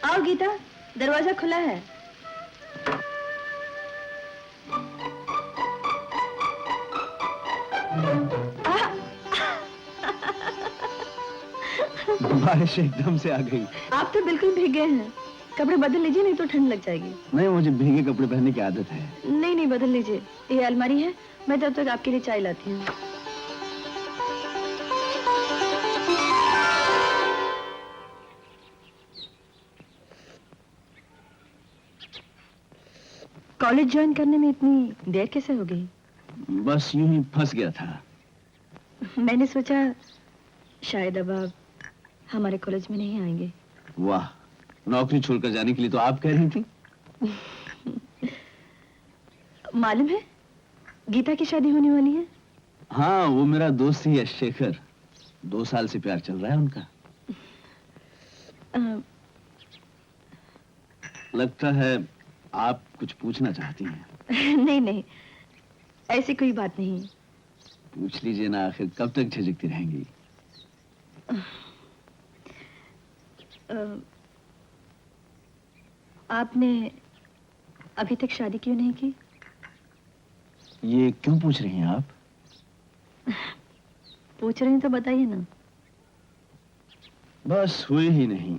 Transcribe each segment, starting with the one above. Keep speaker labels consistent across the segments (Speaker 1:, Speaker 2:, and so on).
Speaker 1: आओ गीता, दरवाजा खुला है।
Speaker 2: बारिश एकदम से आ गई।
Speaker 1: आप तो बिल्कुल भीग गए हैं। कपड़े बदल लीजिए, नहीं तो ठंड लग जाएगी।
Speaker 2: नहीं, मुझे भीगे कपड़े पहनने की आदत है।
Speaker 1: नहीं नहीं, बदल लीजिए। ये अलमारी है, मैं तब तक आपके लिए चाय लाती हूँ। कॉलेज ज्वाइन करने में इतनी देर कैसे हो गई?
Speaker 2: बस यूं ही फंस गया था।
Speaker 1: मैंने सोचा शायद अब आप हमारे कॉलेज में नहीं आएंगे।
Speaker 2: वाह, नौकरी छोड़कर जाने के लिए तो आप कह रही थी।
Speaker 1: मालूम है गीता की शादी होने वाली है?
Speaker 2: हाँ, वो मेरा दोस्त ही है शेखर। 2 साल से प्यार चल रहा है उनका। लगता है आप कुछ पूछना चाहती हैं।
Speaker 1: नहीं नहीं, ऐसी कोई बात नहीं।
Speaker 2: पूछ लीजिए ना, आखिर कब तक झिझकती रहेंगी?
Speaker 1: आपने अभी तक शादी क्यों नहीं की?
Speaker 2: ये क्यों पूछ रही हैं आप?
Speaker 1: पूछ रही हैं तो बताइए ना।
Speaker 2: बस हुई ही नहीं।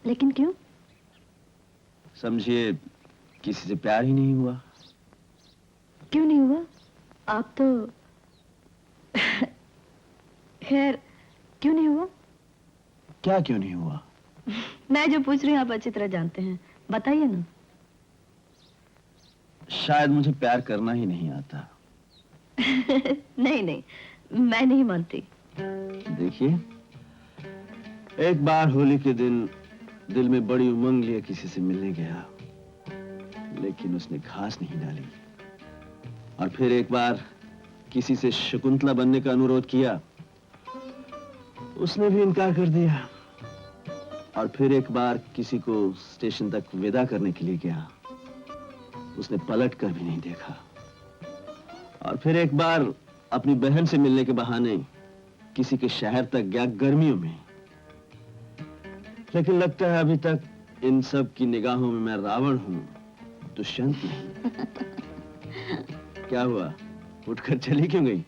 Speaker 1: लेकिन क्यों?
Speaker 2: समझिए, किसी से प्यार ही नहीं हुआ।
Speaker 1: क्यों नहीं हुआ? आप तो खैर, क्यों नहीं हुआ?
Speaker 2: क्या क्यों नहीं हुआ?
Speaker 1: मैं जो पूछ रही हूँ आप अच्छी तरह जानते हैं, बताइए ना।
Speaker 2: शायद मुझे प्यार करना ही नहीं आता।
Speaker 1: नहीं नहीं, मैं नहीं मानती।
Speaker 2: देखिए, एक बार होली के दिन दिल में बड़ी उमंग लिए किसी से मिलने गया, लेकिन उसने घास नहीं डाली। और फिर एक बार किसी से शकुंतला बनने का अनुरोध किया, उसने भी इनकार कर दिया। और फिर एक बार किसी को स्टेशन तक विदा करने के लिए गया, उसने पलट कर भी नहीं देखा। और फिर एक बार अपनी बहन से मिलने के बहाने किसी के शहर तक गया गर्मियों में, लेकिन लगता है अभी तक इन सब की निगाहों में मैं रावण हूं, दुष्यंत नहीं। क्या हुआ, उठकर चली क्यों गई?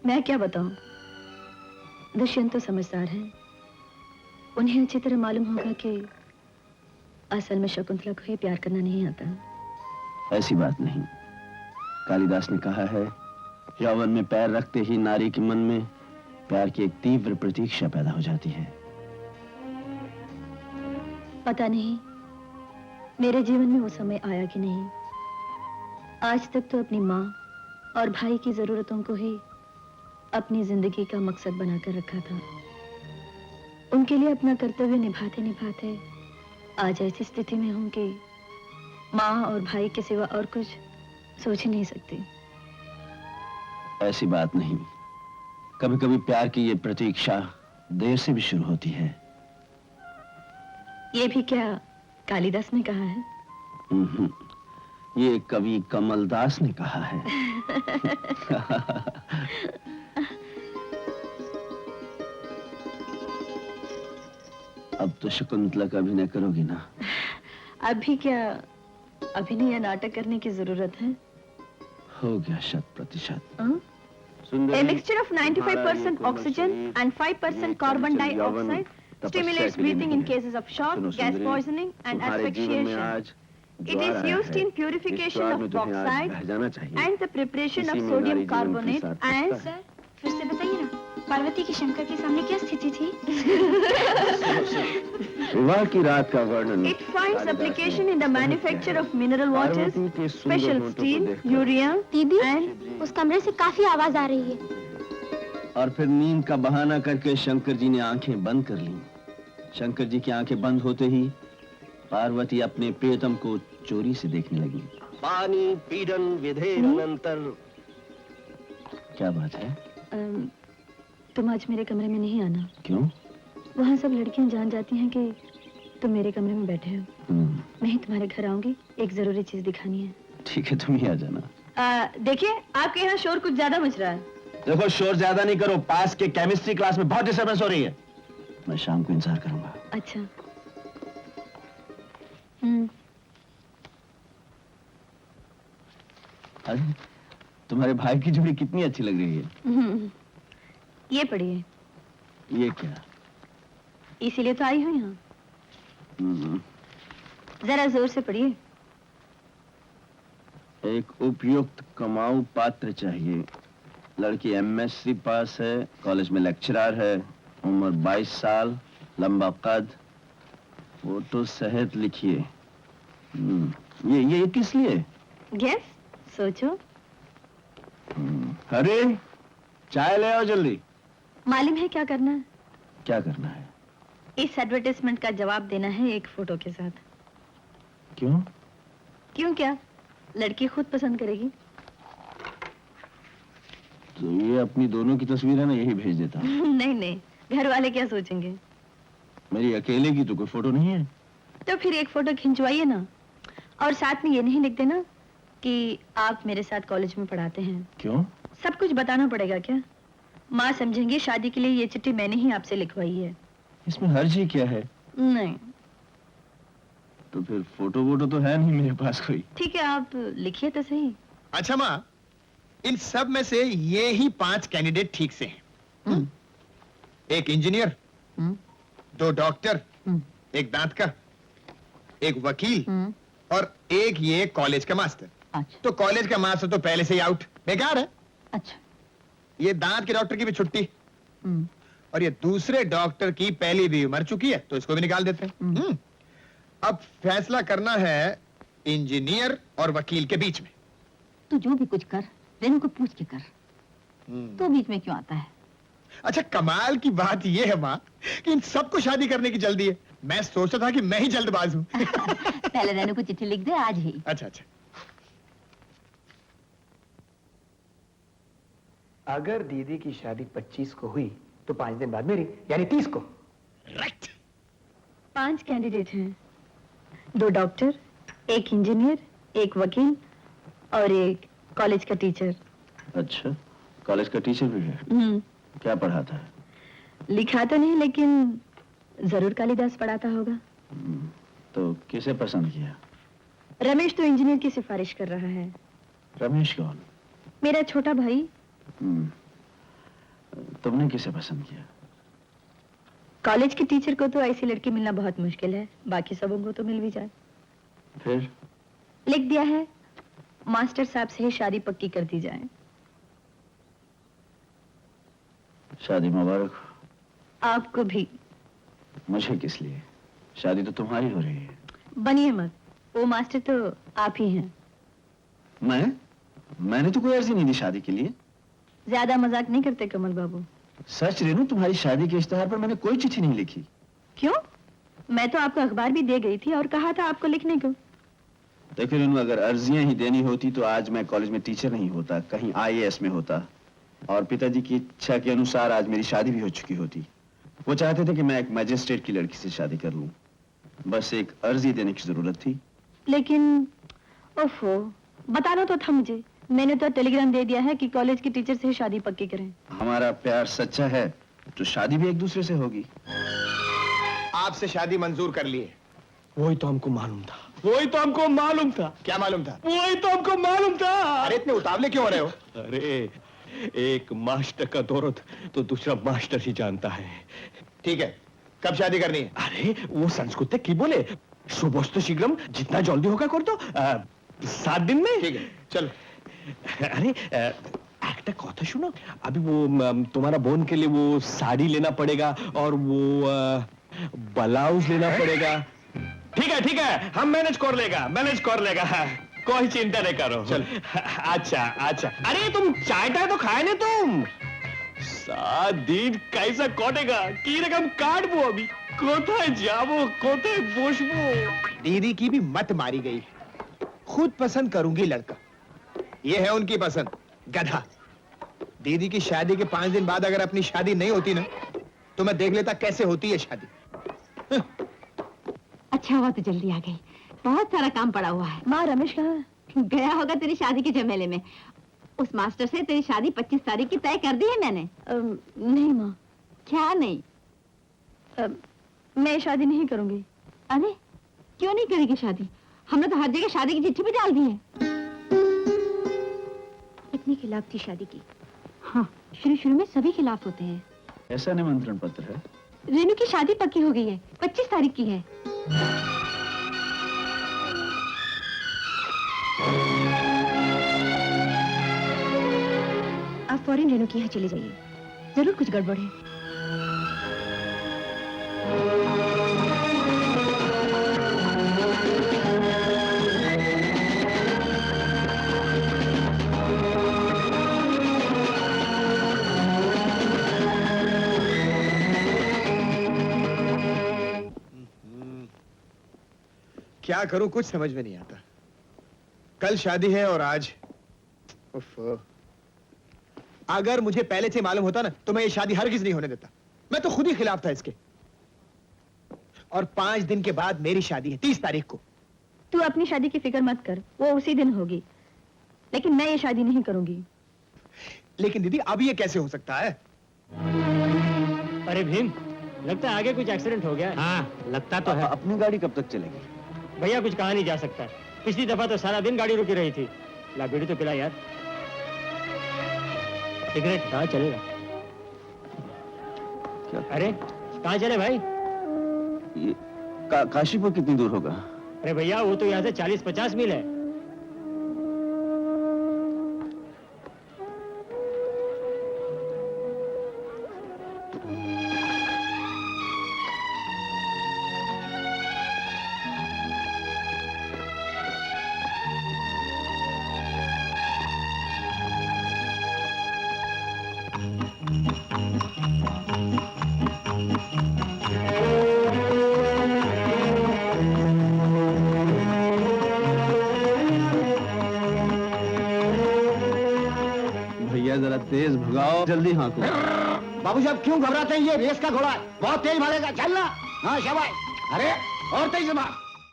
Speaker 1: मैं क्या बताऊं? दुष्यंत तो समझदार हैं। उन्हें अच्छी तरह मालूम होगा कि असल में शकुंतला को ही प्यार करना नहीं आता।
Speaker 2: ऐसी बात नहीं। कालिदास ने कहा है, यौवन में पैर रखते ही नारी के मन में प्यार की एक तीव्र प्रतीक्षा पैदा हो जाती है।
Speaker 1: पता नहीं मेरे जीवन में वो समय आया कि नहीं। आज तक तो अपनी माँ और भाई की जरूरतों को ही अपनी जिंदगी का मकसद बनाकर रखा था। उनके लिए अपना कर्तव्य निभाते निभाते आज ऐसी स्थिति में हूं कि माँ और भाई के सिवा और कुछ सोच ही नहीं सकती।
Speaker 2: ऐसी बात नहीं। कभी कभी प्यार की ये प्रतीक्षा देर से भी शुरू होती है।
Speaker 1: ये भी क्या कालिदास ने कहा है?
Speaker 2: ये कवि कमलदास ने कहा है। अब तो शकुंतला का अभिनय करोगी ना?
Speaker 1: अभी क्या अभिनय या नाटक करने की जरूरत है?
Speaker 2: हो गया 100%।
Speaker 1: A mixture of 95% oxygen and 5% carbon dioxide stimulates breathing in cases of shock, gas poisoning and asphyxiation. It is used in purification of bauxite and the preparation of sodium carbonate and...
Speaker 3: sir, फिर से बताइए ना, पार्वती की शंकर के सामने क्या स्थिति थी?
Speaker 2: विवाह की रात का वर्णन।
Speaker 1: It finds application in the manufacture of mineral waters, special steel, urea, and...
Speaker 3: उस कमरे से काफी आवाज आ रही है।
Speaker 2: और फिर नींद का बहाना करके शंकर जी ने आंखें बंद कर लीं। शंकर जी की आंखें बंद होते ही पार्वती अपने प्रियतम को चोरी से देखने लगी।
Speaker 4: पानी पीडन विधेय अनंतर।
Speaker 2: क्या बात है?
Speaker 1: तुम आज मेरे कमरे में नहीं आना।
Speaker 2: क्यों?
Speaker 1: वहाँ सब लड़कियां जान जाती हैं कि तुम मेरे कमरे में बैठे हो। मैं ही तुम्हारे घर आऊंगी, एक जरूरी चीज दिखानी है।
Speaker 2: ठीक है, तुम ही आ जाना।
Speaker 1: देखिए आपके यहाँ शोर कुछ ज्यादा मच रहा है।
Speaker 2: देखो शोर ज्यादा नहीं करो, पास के केमिस्ट्री क्लास में बहुत डिस्टर्बेंस हो रही है। मैं शाम को इंतजार करूंगा।
Speaker 1: अच्छा।
Speaker 2: अरे तुम्हारे भाई की जोड़ी कितनी अच्छी लग रही है।
Speaker 1: ये पढ़िए।
Speaker 2: ये क्या?
Speaker 1: इसीलिए तो आई हूँ यहाँ। जरा जोर से पढ़िए।
Speaker 2: एक उपयुक्त कमाऊ पात्र चाहिए। लड़की एमएससी पास है, कॉलेज में लेक्चरर है, उम्र 22 साल, लंबा कद, फोटो सहित लिखिए। ये किस लिए?
Speaker 1: गेस, सोचो।
Speaker 2: अरे चाय ले आओ जल्दी।
Speaker 1: मालूम है क्या करना है?
Speaker 2: क्या करना है?
Speaker 1: इस एडवर्टाइजमेंट का जवाब देना है एक फोटो के साथ।
Speaker 2: क्यों?
Speaker 1: क्यों क्या? लड़की खुद पसंद करेगी।
Speaker 2: तो ये अपनी दोनों की तस्वीर है ना, यही भेज देता हूं।
Speaker 1: नहीं नहीं, घर वाले क्या सोचेंगे?
Speaker 2: मेरी अकेले की तो कोई फोटो नहीं है।
Speaker 1: तो फिर एक फोटो खिंचवाइए ना, और साथ में ये नहीं लिख देना कि आप मेरे साथ कॉलेज में पढ़ाते हैं।
Speaker 2: क्यों?
Speaker 1: सब कुछ बताना पड़ेगा क्या? माँ समझेंगे शादी के लिए ये चिट्ठी मैंने ही आपसे लिखवाई है।
Speaker 2: इसमें हर्ज ही क्या है?
Speaker 1: नहीं।
Speaker 2: तो फिर फोटो वोटो तो है नहीं मेरे पास कोई।
Speaker 1: ठीक है, आप लिखिए तो सही।
Speaker 5: अच्छा माँ, इन सब में से ये ही 5 कैंडिडेट ठीक से हैं। एक इंजीनियर, 2 डॉक्टर, एक दांत का, एक वकील और एक ये कॉलेज का मास्टर।
Speaker 6: अच्छा।
Speaker 5: तो कॉलेज का मास्टर तो पहले से ही आउट, बेकार है।
Speaker 6: अच्छा।
Speaker 5: ये दांत के डॉक्टर की भी छुट्टी, और ये दूसरे डॉक्टर की पहली भी मर चुकी है, तो इसको भी निकाल देते हैं। अब फैसला करना है इंजीनियर और वकील के बीच में।
Speaker 6: तू जो भी कुछ कर, रेनू को पूछ के कर। तू बीच में क्यों आता है?
Speaker 5: अच्छा, कमाल की बात यह है माँ कि इन सबको शादी करने की जल्दी है। मैं सोचता था कि मैं ही जल्दबाज हूँ।
Speaker 6: पहले रेनू को चिट्ठी लिख दे आज ही।
Speaker 5: अच्छा अच्छा।
Speaker 7: अगर दीदी की शादी 25 को हुई तो 5 दिन बाद मेरी, यानी 30 को।
Speaker 5: राइट।
Speaker 1: 5 कैंडिडेट हैं, 2 डॉक्टर, एक इंजीनियर, एक वकील और एक कॉलेज का टीचर।
Speaker 2: अच्छा, कॉलेज का टीचर भी है? क्या पढ़ाता है?
Speaker 1: लिखा तो नहीं, लेकिन जरूर कालिदास पढ़ाता होगा।
Speaker 2: तो किसे पसंद किया?
Speaker 1: रमेश तो इंजीनियर की सिफारिश कर रहा है।
Speaker 2: रमेश कौन?
Speaker 1: मेरा छोटा भाई।
Speaker 2: तुमने किसे पसंद किया?
Speaker 1: कॉलेज के टीचर को तो ऐसी लड़की मिलना बहुत मुश्किल है, बाकी सबों को तो मिल भी जाए।
Speaker 2: फिर?
Speaker 1: लिख दिया है मास्टर साहब से ही शादी पक्की कर दी जाए।
Speaker 2: शादी मुबारक हो।
Speaker 1: आपको भी।
Speaker 2: मुझे किस लिए? शादी तो तुम्हारी हो रही है।
Speaker 1: बनिए मत, वो मास्टर तो आप ही हैं।
Speaker 2: मैंने तो कोई अर्जी नहीं दी शादी के लिए।
Speaker 1: ज्यादा मजाक नहीं करते कमल बाबू।
Speaker 2: सच रेनू, तुम्हारी शादी के इश्तेहार पर मैंने कोई चिट्ठी नहीं लिखी।
Speaker 1: क्यों? मैं तो आपको अखबार भी दे गई थी और कहा था आपको लिखने को।
Speaker 2: देखो रेनू, अगर अर्जियां ही देनी होती तो आज मैं कॉलेज में टीचर नहीं होता, कहीं IAS में होता, और पिताजी की इच्छा के अनुसार आज मेरी शादी भी हो चुकी होती। वो चाहते थे कि मैं एक मैजिस्ट्रेट की लड़की से शादी कर लूं। बस एक अर्जी देने की जरूरत थी।
Speaker 1: लेकिन ओफो, बताना तो था मुझे। मैंने तो टेलीग्राम दे दिया है कि कॉलेज के टीचर से ही शादी पक्की करें।
Speaker 2: हमारा प्यार सच्चा है तो शादी भी एक दूसरे से होगी।
Speaker 5: आपसे शादी मंजूर कर लिए।
Speaker 4: वही तो हमको मालूम था, वही तो हमको मालूम था।
Speaker 5: क्या मालूम था?
Speaker 4: वही तो हमको मालूम था।
Speaker 5: अरे इतने उतावले क्यों हो रहे हो?
Speaker 4: अरे एक मास्टर का दौरत तो दूसरा मास्टर ही जानता है।
Speaker 5: ठीक है, कब शादी करनी है?
Speaker 4: अरे वो संस्कृत की बोले, शुभोस्तु शीघ्रम, जितना जल्दी होगा कर दो। 7 दिन में।
Speaker 5: ठीक है, चलो।
Speaker 4: अरे একটা কথা सुनो, अभी वो तुम्हारा बोन के लिए वो साड़ी लेना पड़ेगा और वो ब्लाउज लेना पड़ेगा। ठीक है, हम मैनेज कर लेगा, कोई चिंता नहीं करो।
Speaker 5: चल।
Speaker 4: अच्छा। अरे तुम चाय तो खाए नहीं तुम? 7 दिन कैसा कटेगा की रकम काटबो अभी, कोথায় जाबो, कोথায় बसबो।
Speaker 5: दीदी की भी मत मारी गई। खुद पसंद करूंगी लड़का, ये है उनकी पसंद, गधा। दीदी की शादी के 5 दिन बाद अगर अपनी शादी नहीं होती ना, तो मैं देख लेता कैसे होती है शादी।
Speaker 6: अच्छा हुआ तो जल्दी आ गई, बहुत सारा काम पड़ा हुआ है।
Speaker 1: माँ, रमेश कहाँ है?
Speaker 6: गया होगा तेरी शादी के झमेले में। उस मास्टर से तेरी शादी 25 तारीख की तय कर दी है मैंने।
Speaker 1: नहीं माँ,
Speaker 6: क्या नहीं?
Speaker 1: मैं शादी नहीं करूंगी।
Speaker 6: अरे क्यों नहीं करेगी शादी? हमने तो हर जगह शादी की चिट्ठी भी डाल दी है।
Speaker 1: इतनी खिलाफ थी शादी की।
Speaker 6: हाँ, शुरू में सभी खिलाफ होते हैं।
Speaker 2: ऐसा निमंत्रण पत्र है?
Speaker 6: रेनू की शादी पक्की हो गई है, 25 तारीख की है।
Speaker 1: आप फौरन रेनू के यहाँ चले जाइए, जरूर कुछ गड़बड़ है।
Speaker 5: क्या करूं, कुछ समझ में नहीं आता। कल शादी है और आज उफ। अगर मुझे पहले से मालूम होता ना तो मैं ये शादी हरगिज नहीं होने देता। मैं तो खुद ही खिलाफ था इसके। और 5 दिन के बाद मेरी शादी है, 30 तारीख को।
Speaker 1: तू अपनी शादी की फिक्र मत कर, वो उसी दिन होगी। लेकिन मैं ये शादी नहीं करूंगी।
Speaker 5: लेकिन दीदी अब ये कैसे हो सकता है?
Speaker 7: अरे भीम, लगता है आगे कुछ एक्सीडेंट हो गया है। हाँ, लगता तो है।
Speaker 2: अपनी गाड़ी कब तक चलेगी?
Speaker 7: भैया कुछ कहा नहीं जा सकता। पिछली दफा तो सारा दिन गाड़ी रुकी रही थी। ला बीड़ी तो पिला यार। सिगरेट? हाँ चलेगा।
Speaker 2: क्या?
Speaker 7: अरे कहाँ चले भाई?
Speaker 2: ये काशीपुर कितनी दूर होगा?
Speaker 7: अरे भैया वो तो यहाँ से 40-50 मील है।
Speaker 2: भैया जरा तेज भगाओ, जल्दी हाँको।
Speaker 8: बाबू साहब क्यों घबराते हैं? ये रेस का घोड़ा है, बहुत तेज भागेगा। चलना। हाँ शाबाश। अरे और तेज मार।